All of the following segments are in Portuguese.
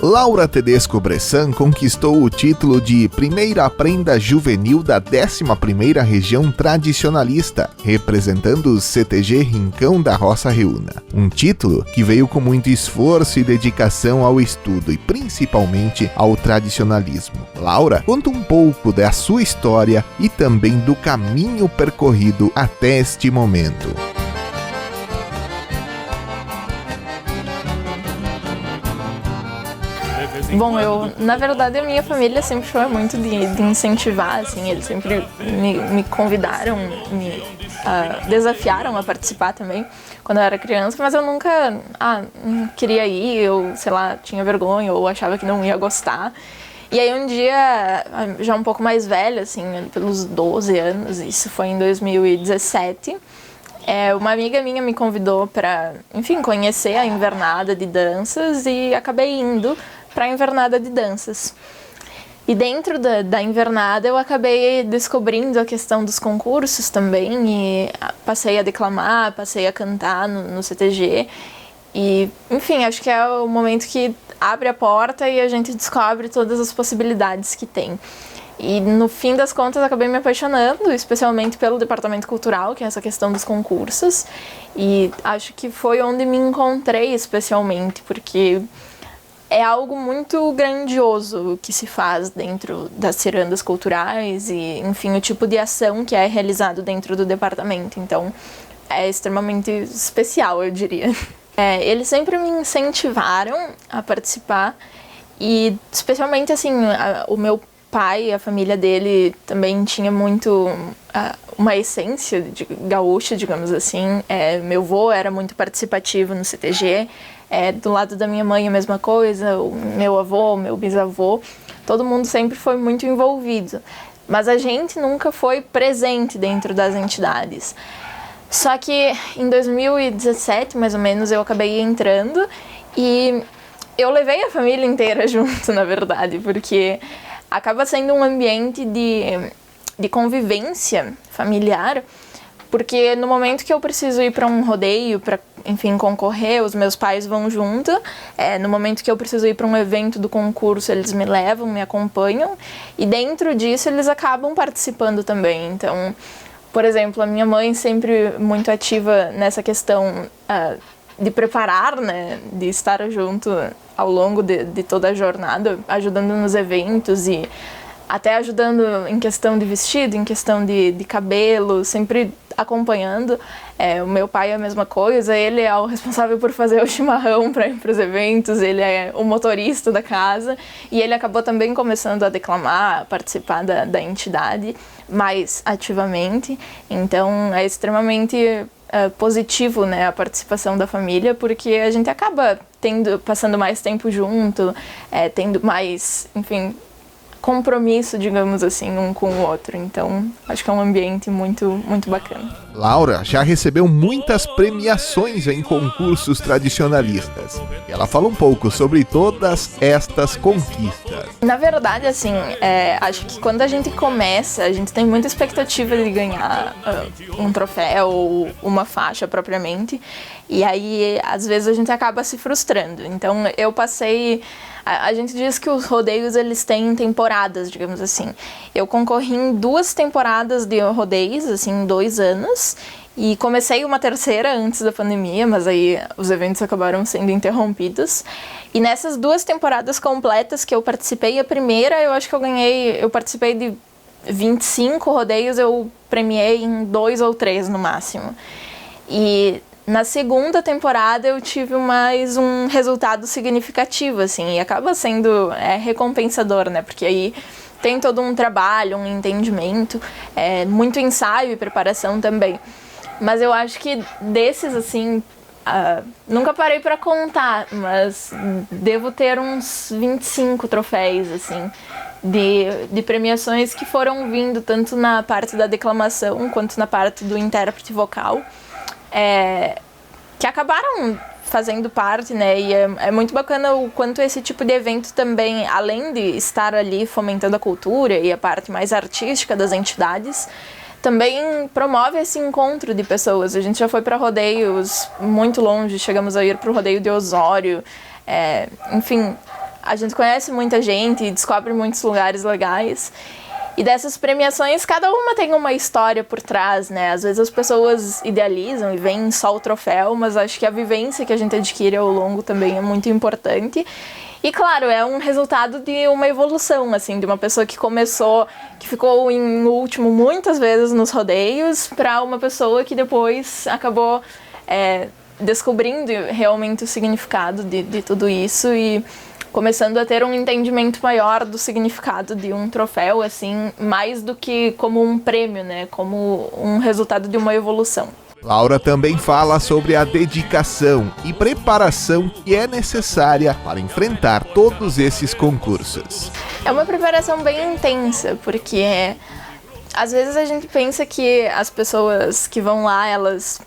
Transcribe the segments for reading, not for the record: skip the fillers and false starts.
Laura Tedesco Bressan conquistou o título de primeira prenda juvenil da 11ª Região Tradicionalista, representando o CTG Rincão da Roça Reúna. Um título que veio com muito esforço e dedicação ao estudo e principalmente ao tradicionalismo. Laura conta um pouco da sua história e também do caminho percorrido até este momento. Bom, na verdade, a minha família sempre foi muito de incentivar, assim, eles sempre me convidaram, me desafiaram a participar também quando eu era criança, mas eu nunca não queria ir, eu, sei lá, tinha vergonha ou achava que não ia gostar. E aí um dia, já um pouco mais velha, assim, pelos 12 anos, isso foi em 2017, uma amiga minha me convidou para, enfim, conhecer a invernada de danças e acabei indo para a invernada de danças. E dentro da invernada eu acabei descobrindo a questão dos concursos também e passei a declamar, passei a cantar no CTG e, enfim, acho que é o momento que abre a porta e a gente descobre todas as possibilidades que tem. E no fim das contas acabei me apaixonando, especialmente pelo departamento cultural, que é essa questão dos concursos, e acho que foi onde me encontrei especialmente, porque é algo muito grandioso que se faz dentro das cirandas culturais e, enfim, o tipo de ação que é realizado dentro do departamento. Então, é extremamente especial, eu diria. Eles sempre me incentivaram a participar e, especialmente, assim, o meu pai, a família dele também tinha muito uma essência de gaúcha, digamos assim. Meu avô era muito participativo no CTG. Do lado da minha mãe a mesma coisa, o meu avô, o meu bisavô, todo mundo sempre foi muito envolvido. Mas a gente nunca foi presente dentro das entidades. Só que em 2017, mais ou menos, eu acabei entrando e eu levei a família inteira junto, na verdade, porque acaba sendo um ambiente de convivência familiar, porque no momento que eu preciso ir para um rodeio, para, enfim, concorrer, os meus pais vão junto. No momento que eu preciso ir para um evento do concurso, eles me levam, me acompanham. E dentro disso, eles acabam participando também. Então, por exemplo, a minha mãe sempre muito ativa nessa questão de preparar, né, de estar junto ao longo de toda a jornada, ajudando nos eventos e até ajudando em questão de vestido, em questão de cabelo, sempre acompanhando. O meu pai é a mesma coisa, ele é o responsável por fazer o chimarrão para ir para os eventos, ele é o motorista da casa e ele acabou também começando a declamar, a participar da entidade mais ativamente. Então é extremamente positivo, né, a participação da família, porque a gente acaba passando mais tempo junto, tendo mais, enfim, compromisso, digamos assim, um com o outro. Então, acho que é um ambiente muito, muito bacana. Laura já recebeu muitas premiações em concursos tradicionalistas. Ela fala um pouco sobre todas estas conquistas. Na verdade, assim, acho que quando a gente começa, a gente tem muita expectativa de ganhar um troféu ou uma faixa propriamente. E aí, às vezes, a gente acaba se frustrando. Então, eu passei... A gente diz que os rodeios, eles têm temporadas, digamos assim. Eu concorri em 2 temporadas de rodeios, assim, em 2 anos. E comecei uma terceira antes da pandemia, mas aí os eventos acabaram sendo interrompidos. E nessas 2 temporadas completas que eu participei, a primeira eu acho que eu participei de 25 rodeios, eu premiei em 2 ou 3 no máximo. E na segunda temporada eu tive mais um resultado significativo, assim, e acaba sendo recompensador, né? Porque aí tem todo um trabalho, um entendimento, muito ensaio e preparação também. Mas eu acho que desses, assim, nunca parei para contar, mas devo ter uns 25 troféus, assim, de premiações que foram vindo tanto na parte da declamação quanto na parte do intérprete vocal. Que acabaram fazendo parte, né, e é muito bacana o quanto esse tipo de evento também, além de estar ali fomentando a cultura e a parte mais artística das entidades, também promove esse encontro de pessoas. A gente já foi para rodeios muito longe, chegamos a ir para o rodeio de Osório, enfim, a gente conhece muita gente, descobre muitos lugares legais. E dessas premiações, cada uma tem uma história por trás, né? Às vezes as pessoas idealizam e veem só o troféu, mas acho que a vivência que a gente adquire ao longo também é muito importante. E claro, é um resultado de uma evolução, assim, de uma pessoa que começou, que ficou em último muitas vezes nos rodeios, para uma pessoa que depois acabou descobrindo realmente o significado de tudo isso e começando a ter um entendimento maior do significado de um troféu, assim, mais do que como um prêmio, né, como um resultado de uma evolução. Laura também fala sobre a dedicação e preparação que é necessária para enfrentar todos esses concursos. É uma preparação bem intensa, porque às vezes a gente pensa que as pessoas que vão lá, elas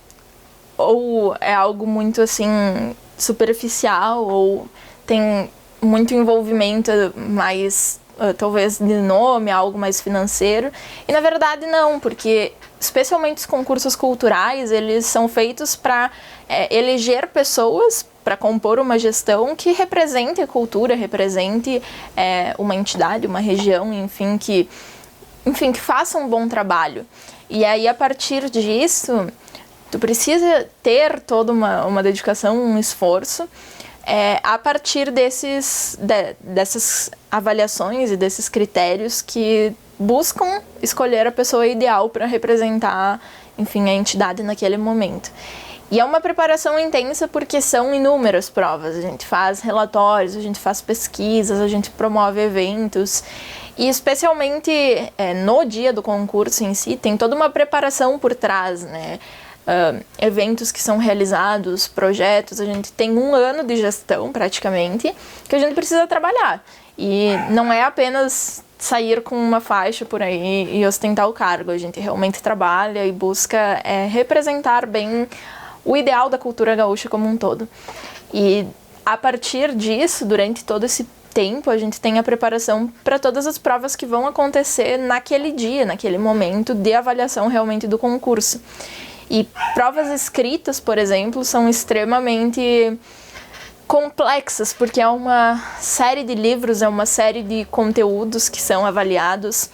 ou é algo muito assim superficial ou tem muito envolvimento mais talvez de nome, algo mais financeiro, e na verdade não, porque especialmente os concursos culturais, eles são feitos para eleger pessoas para compor uma gestão que represente a cultura, represente uma entidade, uma região, enfim, que faça um bom trabalho. E aí, a partir disso, tu precisa ter toda uma dedicação, um esforço, a partir dessas avaliações e desses critérios que buscam escolher a pessoa ideal para representar, enfim, a entidade naquele momento. E é uma preparação intensa porque são inúmeras provas. A gente faz relatórios, a gente faz pesquisas, a gente promove eventos. E especialmente no dia do concurso em si, tem toda uma preparação por trás, né? Eventos que são realizados, projetos, a gente tem 1 ano de gestão praticamente, que a gente precisa trabalhar. E não é apenas sair com uma faixa por aí e ostentar o cargo, a gente realmente trabalha e busca representar bem o ideal da cultura gaúcha como um todo. E a partir disso, durante todo esse tempo, a gente tem a preparação para todas as provas que vão acontecer naquele dia, naquele momento de avaliação realmente do concurso. E provas escritas, por exemplo, são extremamente complexas, porque é uma série de livros, é uma série de conteúdos que são avaliados.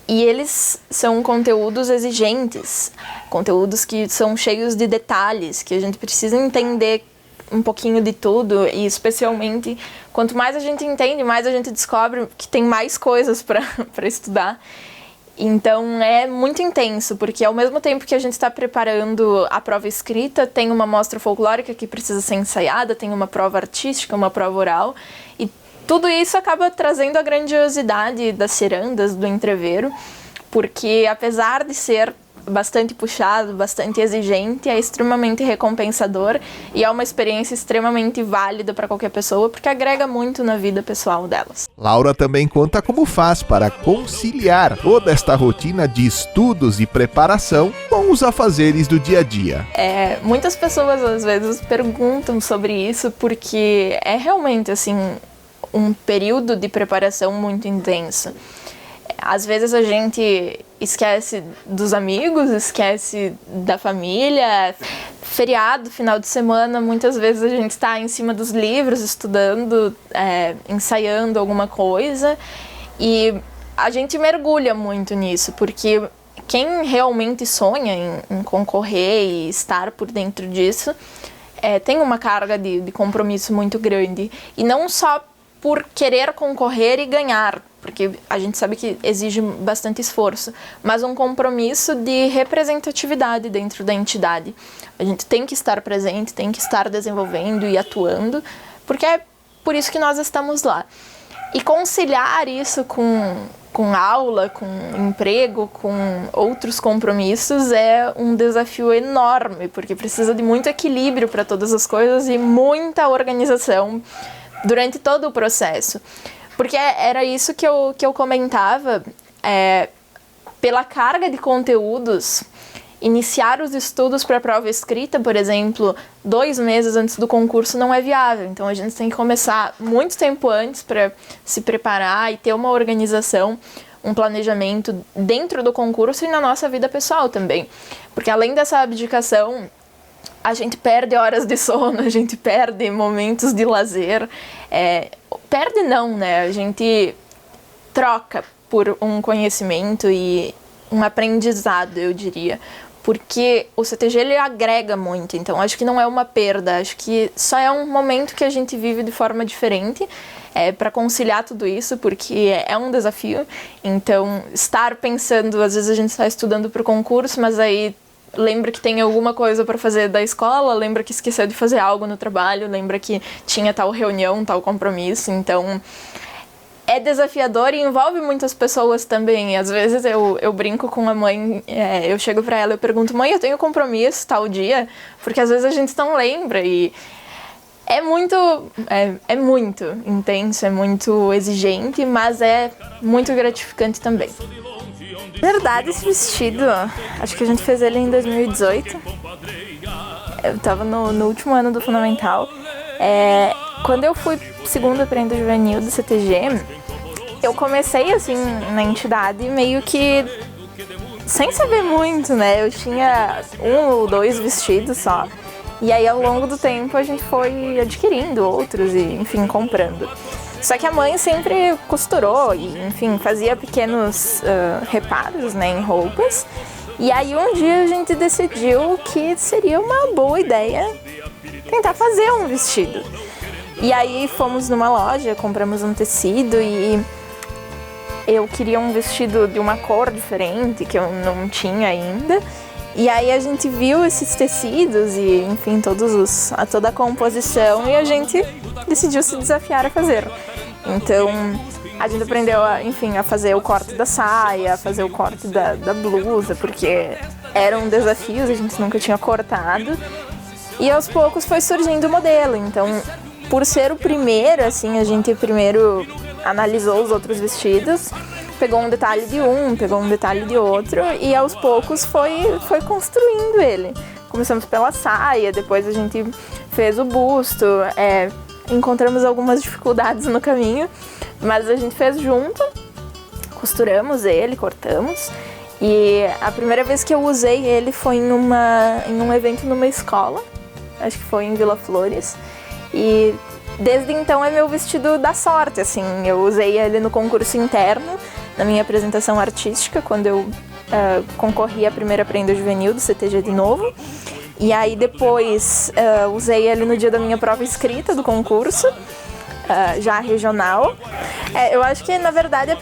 E eles são conteúdos exigentes, conteúdos que são cheios de detalhes, que a gente precisa entender um pouquinho de tudo, e especialmente, quanto mais a gente entende, mais a gente descobre que tem mais coisas para estudar. Então é muito intenso, porque ao mesmo tempo que a gente está preparando a prova escrita, tem uma mostra folclórica que precisa ser ensaiada, tem uma prova artística, uma prova oral, e tudo isso acaba trazendo a grandiosidade das cirandas, do entreveiro, porque apesar de ser bastante puxado, bastante exigente, é extremamente recompensador e é uma experiência extremamente válida para qualquer pessoa, porque agrega muito na vida pessoal delas. Laura também conta como faz para conciliar toda esta rotina de estudos e preparação com os afazeres do dia a dia. Muitas pessoas às vezes perguntam sobre isso, porque é realmente assim um período de preparação muito intenso. Às vezes a gente esquece dos amigos, esquece da família. Feriado, final de semana, muitas vezes a gente está em cima dos livros, estudando, ensaiando alguma coisa. E a gente mergulha muito nisso, porque quem realmente sonha em concorrer e estar por dentro disso, tem uma carga de compromisso muito grande. E não só por querer concorrer e ganhar, porque a gente sabe que exige bastante esforço, mas um compromisso de representatividade dentro da entidade. A gente tem que estar presente, tem que estar desenvolvendo e atuando, porque é por isso que nós estamos lá. E conciliar isso com aula, com emprego, com outros compromissos é um desafio enorme, porque precisa de muito equilíbrio para todas as coisas e muita organização durante todo o processo. Porque era isso que eu comentava, pela carga de conteúdos, iniciar os estudos para a prova escrita, por exemplo, 2 meses antes do concurso não é viável. Então a gente tem que começar muito tempo antes para se preparar e ter uma organização, um planejamento dentro do concurso e na nossa vida pessoal também. Porque além dessa abdicação, a gente perde horas de sono, a gente perde momentos de lazer. Perde não, né? A gente troca por um conhecimento e um aprendizado, eu diria. Porque o CTG, ele agrega muito, então acho que não é uma perda, acho que só é um momento que a gente vive de forma diferente para conciliar tudo isso, porque é um desafio. Então, estar pensando, às vezes a gente está estudando para o concurso, mas aí lembra que tem alguma coisa para fazer da escola, lembra que esqueceu de fazer algo no trabalho, lembra que tinha tal reunião, tal compromisso, então é desafiador e envolve muitas pessoas também. Às vezes eu brinco com a mãe, eu chego pra ela e pergunto, mãe, eu tenho compromisso tal dia? Porque às vezes a gente não lembra e é muito intenso, é muito exigente, mas é muito gratificante também. Na verdade, esse vestido, acho que a gente fez ele em 2018. Eu tava no último ano do Fundamental. Quando eu fui segunda prenda juvenil do CTG, eu comecei assim na entidade meio que sem saber muito, né? Eu tinha 1 ou 2 vestidos só. E aí ao longo do tempo a gente foi adquirindo outros e, enfim, comprando. Só que a mãe sempre costurou e, enfim, fazia pequenos reparos, né, em roupas. E aí um dia a gente decidiu que seria uma boa ideia tentar fazer um vestido. E aí fomos numa loja, compramos um tecido e eu queria um vestido de uma cor diferente, que eu não tinha ainda. E aí a gente viu esses tecidos e, enfim, toda a composição e a gente decidiu se desafiar a fazer. Então, a gente aprendeu, a fazer o corte da saia, a fazer o corte da blusa, porque eram desafios, a gente nunca tinha cortado. E aos poucos foi surgindo o modelo, então por ser o primeiro, assim, a gente primeiro analisou os outros vestidos, pegou um detalhe de um, pegou um detalhe de outro e aos poucos foi construindo ele. Começamos pela saia, depois a gente fez o busto, encontramos algumas dificuldades no caminho, mas a gente fez junto, costuramos ele, cortamos. E a primeira vez que eu usei ele foi em um evento numa escola, acho que foi em Vila Flores. E desde então é meu vestido da sorte, assim. Eu usei ele no concurso interno, na minha apresentação artística, quando eu concorri à primeira prenda juvenil do CTG de novo. E aí depois usei ele no dia da minha prova escrita do concurso, já regional. Eu acho que na verdade é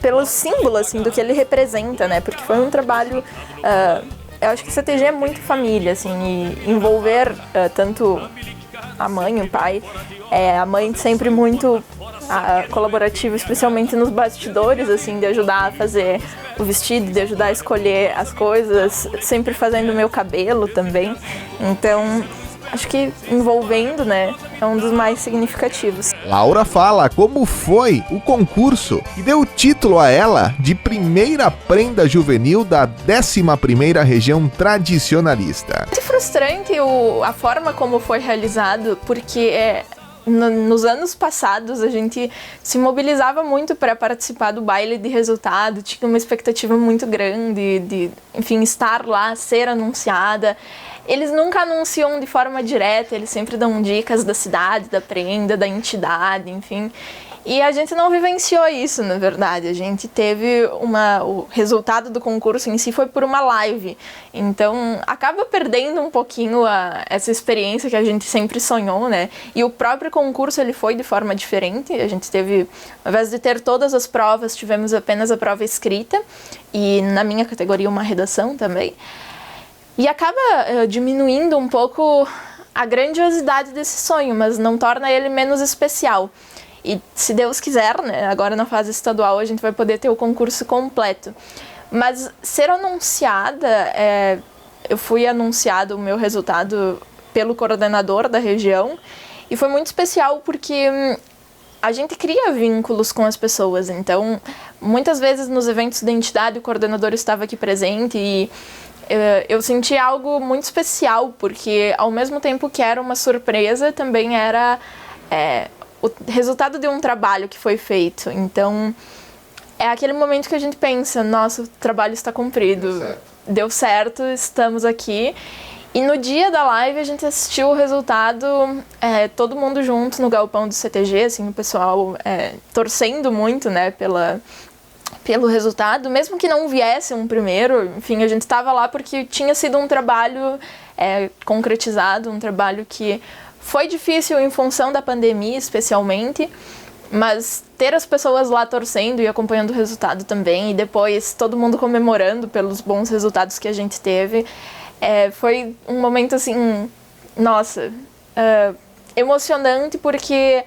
pelo símbolo, assim, do que ele representa, né? Porque foi um trabalho... eu acho que o CTG é muito família, assim, e envolver tanto a mãe, o pai, a mãe sempre muito colaborativa, especialmente nos bastidores, assim, de ajudar a fazer o vestido, de ajudar a escolher as coisas, sempre fazendo o meu cabelo também. Então, acho que envolvendo, né, é um dos mais significativos. Laura fala como foi o concurso e deu o título a ela de primeira prenda juvenil da 11ª Região Tradicionalista. É frustrante a forma como foi realizado, porque nos anos passados a gente se mobilizava muito para participar do baile de resultado, tinha uma expectativa muito grande de, enfim, estar lá, ser anunciada. Eles nunca anunciam de forma direta, eles sempre dão dicas da cidade, da prenda, da entidade, enfim. E a gente não vivenciou isso, na verdade. A gente teve o resultado do concurso em si foi por uma live. Então, acaba perdendo um pouquinho essa experiência que a gente sempre sonhou, né? E o próprio concurso, ele foi de forma diferente. A gente teve, ao invés de ter todas as provas, tivemos apenas a prova escrita. E, na minha categoria, uma redação também. E acaba diminuindo um pouco a grandiosidade desse sonho, mas não torna ele menos especial. E se Deus quiser, né, agora na fase estadual a gente vai poder ter o concurso completo. Mas ser anunciada, eu fui anunciado o meu resultado pelo coordenador da região e foi muito especial porque a gente cria vínculos com as pessoas. Então, muitas vezes nos eventos da entidade o coordenador estava aqui presente e eu senti algo muito especial, porque ao mesmo tempo que era uma surpresa, também era o resultado de um trabalho que foi feito. Então, é aquele momento que a gente pensa, nossa, o trabalho está cumprido, deu certo, estamos aqui. E no dia da live a gente assistiu o resultado, todo mundo junto no galpão do CTG, assim, o pessoal torcendo muito, né, pelo resultado, mesmo que não viesse um primeiro, enfim, a gente estava lá porque tinha sido um trabalho concretizado, um trabalho que foi difícil em função da pandemia, especialmente, mas ter as pessoas lá torcendo e acompanhando o resultado também, e depois todo mundo comemorando pelos bons resultados que a gente teve, foi um momento, assim, nossa, emocionante, porque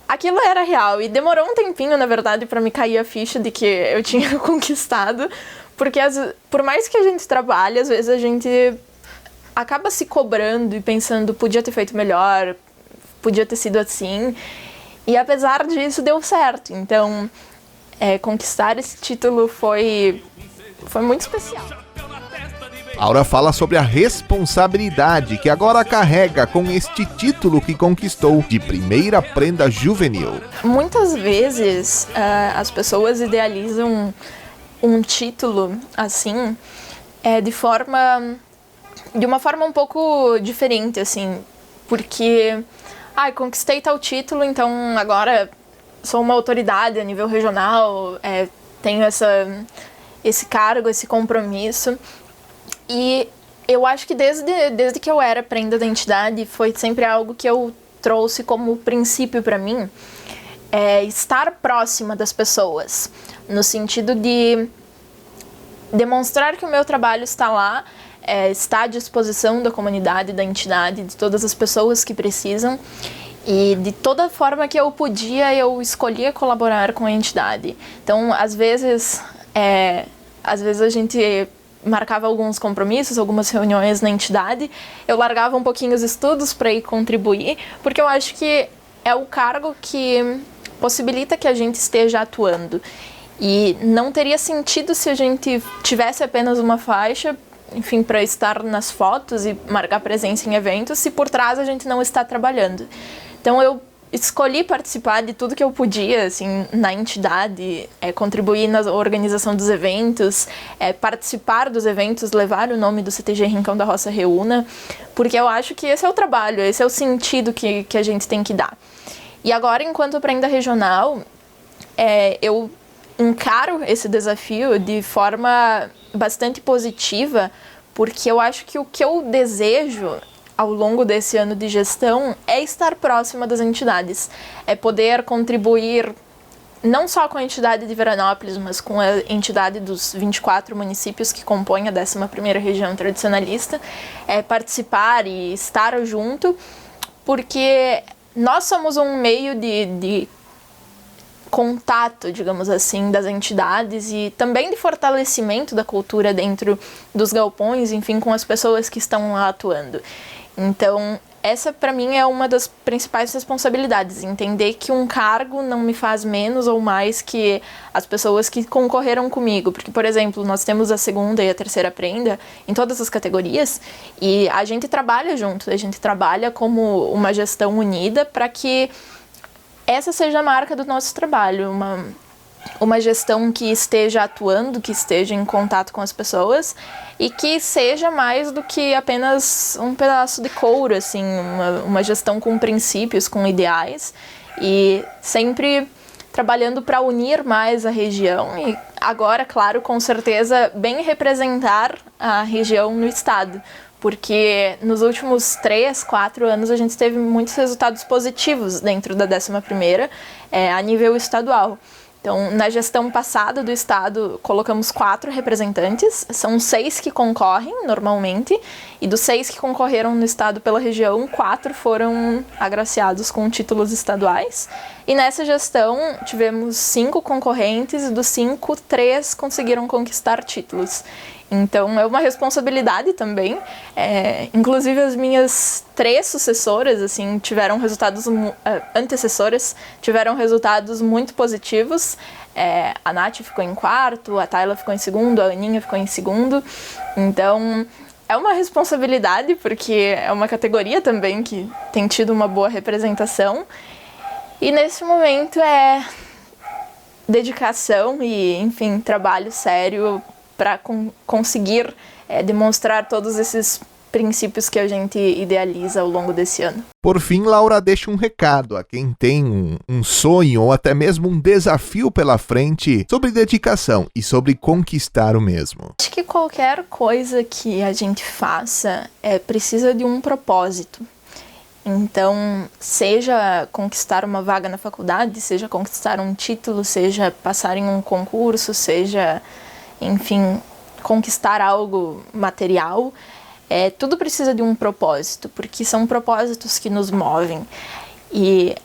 aquilo era real, e demorou um tempinho, na verdade, para me cair a ficha de que eu tinha conquistado, porque por mais que a gente trabalhe, às vezes a gente acaba se cobrando e pensando, podia ter feito melhor, podia ter sido assim, e apesar disso deu certo. Então, conquistar esse título foi muito especial. Aura fala sobre a responsabilidade que agora carrega com este título que conquistou de primeira prenda juvenil. Muitas vezes as pessoas idealizam um título assim de uma forma um pouco diferente, assim, porque conquistei tal título, então agora sou uma autoridade a nível regional, tenho esse cargo, esse compromisso. E eu acho que desde que eu era prenda da entidade, foi sempre algo que eu trouxe como princípio para mim, estar próxima das pessoas, no sentido de demonstrar que o meu trabalho está lá, está à disposição da comunidade, da entidade, de todas as pessoas que precisam, e de toda forma que eu podia, eu escolhia colaborar com a entidade. Então, às vezes a gente marcava alguns compromissos, algumas reuniões na entidade, eu largava um pouquinho os estudos para ir contribuir, porque eu acho que é o cargo que possibilita que a gente esteja atuando. E não teria sentido se a gente tivesse apenas uma faixa, enfim, para estar nas fotos e marcar presença em eventos, se por trás a gente não está trabalhando. Então eu escolhi participar de tudo que eu podia, assim, na entidade, contribuir na organização dos eventos, participar dos eventos, levar o nome do CTG Rincão da Roça Reúna, porque eu acho que esse é o trabalho, esse é o sentido que a gente tem que dar. E agora, enquanto prenda regional, eu encaro esse desafio de forma bastante positiva, porque eu acho que o que eu desejo ao longo desse ano de gestão é estar próxima das entidades, é poder contribuir não só com a entidade de Veranópolis, mas com a entidade dos 24 municípios que compõem a 11ª região tradicionalista, participar e estar junto, porque nós somos um meio de contato, digamos assim, das entidades e também de fortalecimento da cultura dentro dos galpões, enfim, com as pessoas que estão lá atuando. Então, essa para mim é uma das principais responsabilidades, entender que um cargo não me faz menos ou mais que as pessoas que concorreram comigo, porque, por exemplo, nós temos a 2ª e a 3ª prenda em todas as categorias e a gente trabalha junto, a gente trabalha como uma gestão unida para que essa seja a marca do nosso trabalho, uma gestão que esteja atuando, que esteja em contato com as pessoas e que seja mais do que apenas um pedaço de couro, assim, uma gestão com princípios, com ideais e sempre trabalhando para unir mais a região e agora, claro, com certeza, bem representar a região no estado, porque nos últimos 3, 4 anos a gente teve muitos resultados positivos dentro da 11ª, a nível estadual. Então, na gestão passada do estado, colocamos 4 representantes, são 6 que concorrem normalmente, e dos 6 que concorreram no estado pela região, 4 foram agraciados com títulos estaduais. E nessa gestão tivemos 5 concorrentes, e dos 5, 3 conseguiram conquistar títulos. Então, é uma responsabilidade também. Inclusive, as minhas 3 sucessoras, assim, tiveram resultados... antecessoras tiveram resultados muito positivos. A Nath ficou em 4º, a Tayla ficou em 2º, a Aninha ficou em 2º. Então, é uma responsabilidade, porque é uma categoria também que tem tido uma boa representação. E, nesse momento, dedicação e, enfim, trabalho sério para conseguir demonstrar todos esses princípios que a gente idealiza ao longo desse ano. Por fim, Laura deixa um recado a quem tem um sonho ou até mesmo um desafio pela frente sobre dedicação e sobre conquistar o mesmo. Acho que qualquer coisa que a gente faça precisa de um propósito. Então, seja conquistar uma vaga na faculdade, seja conquistar um título, seja passar em um concurso, seja, enfim, conquistar algo material, tudo precisa de um propósito, porque são propósitos que nos movem. E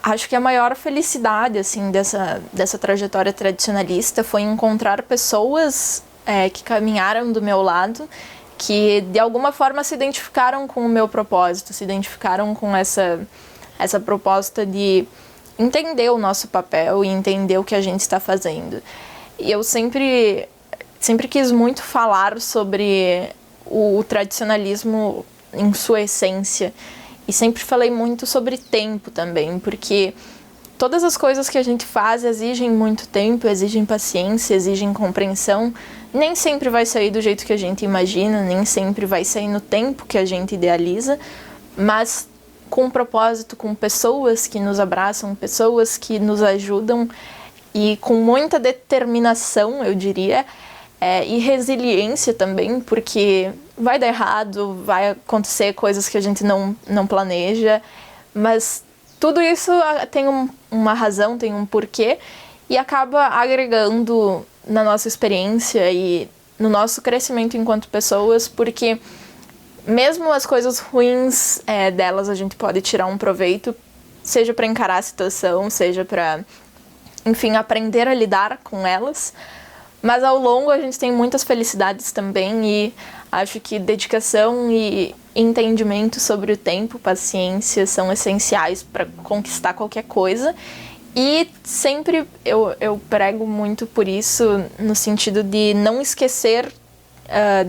acho que a maior felicidade assim, dessa trajetória tradicionalista foi encontrar pessoas que caminharam do meu lado, que de alguma forma se identificaram com o meu propósito, se identificaram com essa proposta de entender o nosso papel e entender o que a gente está fazendo. E eu sempre quis muito falar sobre o tradicionalismo em sua essência e sempre falei muito sobre tempo também, porque todas as coisas que a gente faz exigem muito tempo, exigem paciência, exigem compreensão. Nem sempre vai sair do jeito que a gente imagina, nem sempre vai sair no tempo que a gente idealiza, mas com propósito, com pessoas que nos abraçam, pessoas que nos ajudam e com muita determinação, eu diria, e resiliência também, porque vai dar errado, vai acontecer coisas que a gente não planeja, mas tudo isso tem uma razão, tem um porquê e acaba agregando na nossa experiência e no nosso crescimento enquanto pessoas, porque mesmo as coisas ruins delas a gente pode tirar um proveito, seja para encarar a situação, seja para, enfim, aprender a lidar com elas. Mas ao longo a gente tem muitas felicidades também e acho que dedicação e entendimento sobre o tempo, paciência são essenciais para conquistar qualquer coisa. E sempre eu prego muito por isso, no sentido de não esquecer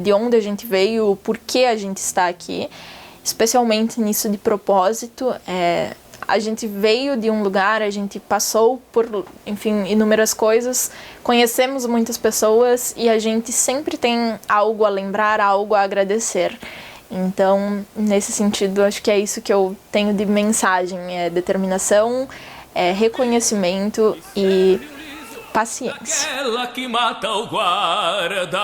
de onde a gente veio, o porquê a gente está aqui, especialmente nisso de propósito. A gente veio de um lugar, a gente passou por, enfim, inúmeras coisas, conhecemos muitas pessoas e a gente sempre tem algo a lembrar, algo a agradecer. Então, nesse sentido, acho que é isso que eu tenho de mensagem, determinação, reconhecimento e paciência. Aquela que mata o guarda.